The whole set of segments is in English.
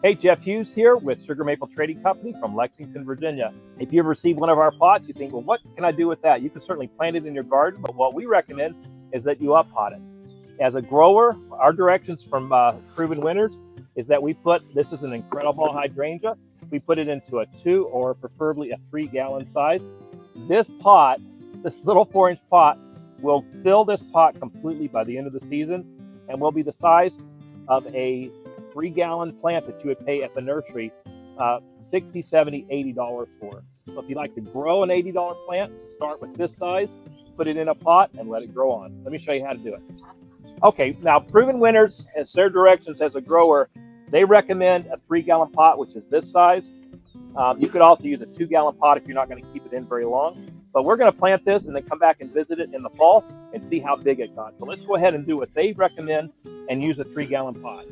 Hey, Jeff Hughes here with Sugar Maple Trading Company from Lexington, Virginia. If you ever receive one of our pots, you think, well, what can I do with that? You can certainly plant it in your garden, but what we recommend is that you up pot it. As a grower, our directions from proven winners is that we put, this is an incredible hydrangea, we put it into a 2 or preferably a 3-gallon size. This pot, this little 4-inch pot, will fill this pot completely by the end of the season and will be the size of a 3-gallon plant that you would pay at the nursery $60, $70, $80 for. So if you like to grow an $80 plant, start with this size, put it in a pot, and let it grow on. Let me show you how to do it. Okay, now proven winners, as their directions as a grower, they recommend a 3-gallon pot, which is this size. You could also use a 2-gallon pot if you're not going to keep it in very long. But we're going to plant this and then come back and visit it in the fall and see how big it got. So let's go ahead and do what they recommend and use a 3-gallon pot.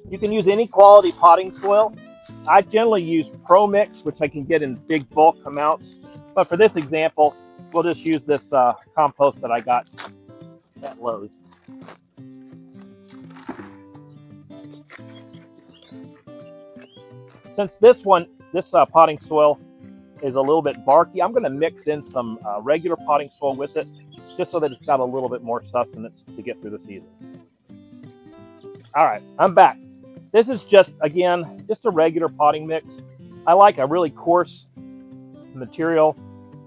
You can use any quality potting soil. I generally use Pro Mix, which I can get in big bulk amounts. But for this example, we'll just use this compost that I got at Lowe's. Since this potting soil is a little bit barky, I'm going to mix in some regular potting soil with it, just so that it's got a little bit more sustenance to get through the season. All right, I'm back. This is just a regular potting mix. I like a really coarse material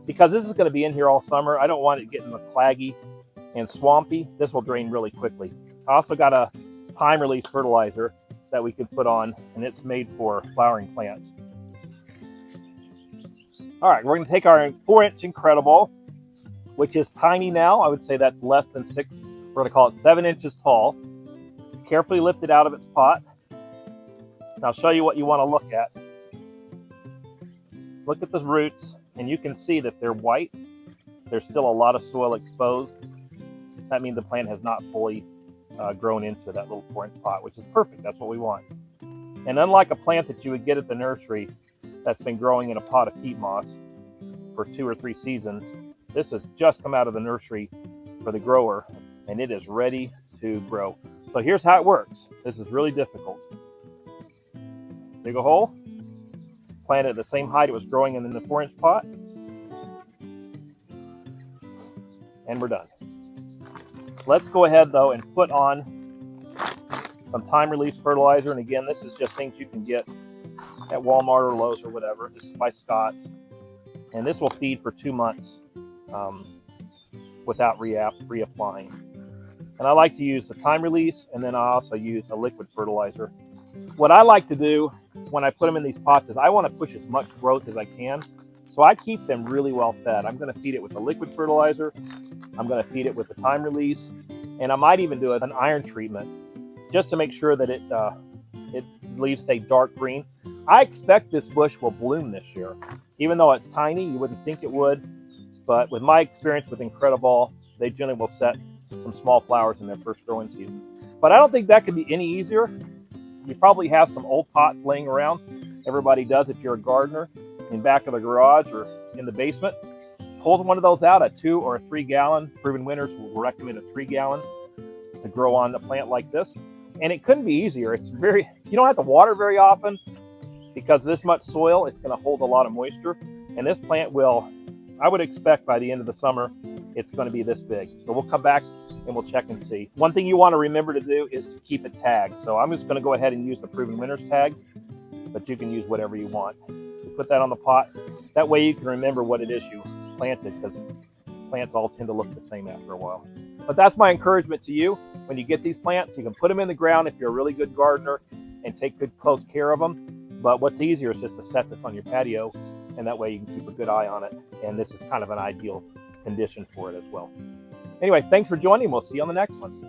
because this is going to be in here all summer. I don't want it getting claggy and swampy. This will drain really quickly. I also got a time release fertilizer that we can put on, and it's made for flowering plants. All right, we're going to take our 4-inch Incredible, which is tiny now. I would say that's less than 6. We're going to call it 7 inches tall. Carefully lift it out of its pot. And I'll show you what you want to look at. Look at the roots, and you can see that they're white. There's still a lot of soil exposed. That means the plant has not fully grown into that little 4-inch pot, which is perfect. That's what we want. And unlike a plant that you would get at the nursery that's been growing in a pot of peat moss for 2 or 3 seasons, this has just come out of the nursery for the grower, and it is ready to grow. So here's how it works. This is really difficult. Dig a hole, plant it at the same height it was growing in the 4-inch pot, and we're done. Let's go ahead though and put on some time release fertilizer. And again, this is just things you can get at Walmart or Lowe's or whatever. This is by Scott's, and this will feed for 2 months without reapplying. And I like to use the time release, and then I also use a liquid fertilizer. What I like to do when I put them in these pots is I want to push as much growth as I can. So I keep them really well fed. I'm going to feed it with a liquid fertilizer. I'm going to feed it with the time release. And I might even do an iron treatment just to make sure that it leaves a dark green. I expect this bush will bloom this year. Even though it's tiny, you wouldn't think it would. But with my experience with Incredible, they generally will set some small flowers in their first growing season. But I don't think that could be any easier. You probably have some old pots laying around. Everybody does if you're a gardener, in back of the garage or in the basement. Pull one of those out, a 2 or a 3-gallon. Proven winners will recommend a 3-gallon to grow on a plant like this. And it couldn't be easier. You don't have to water very often because this much soil, it's going to hold a lot of moisture. And this plant will, I would expect by the end of the summer, it's going to be this big. So we'll come back and we'll check and see. One thing you want to remember to do is to keep it tagged. So I'm just going to go ahead and use the Proven Winners tag, but you can use whatever you want. You put that on the pot. That way you can remember what it is you planted, because plants all tend to look the same after a while. But that's my encouragement to you. When you get these plants, you can put them in the ground if you're a really good gardener and take good close care of them. But what's easier is just to set this on your patio, and that way you can keep a good eye on it. And this is kind of an ideal condition for it as well. Anyway, thanks for joining. We'll see you on the next one.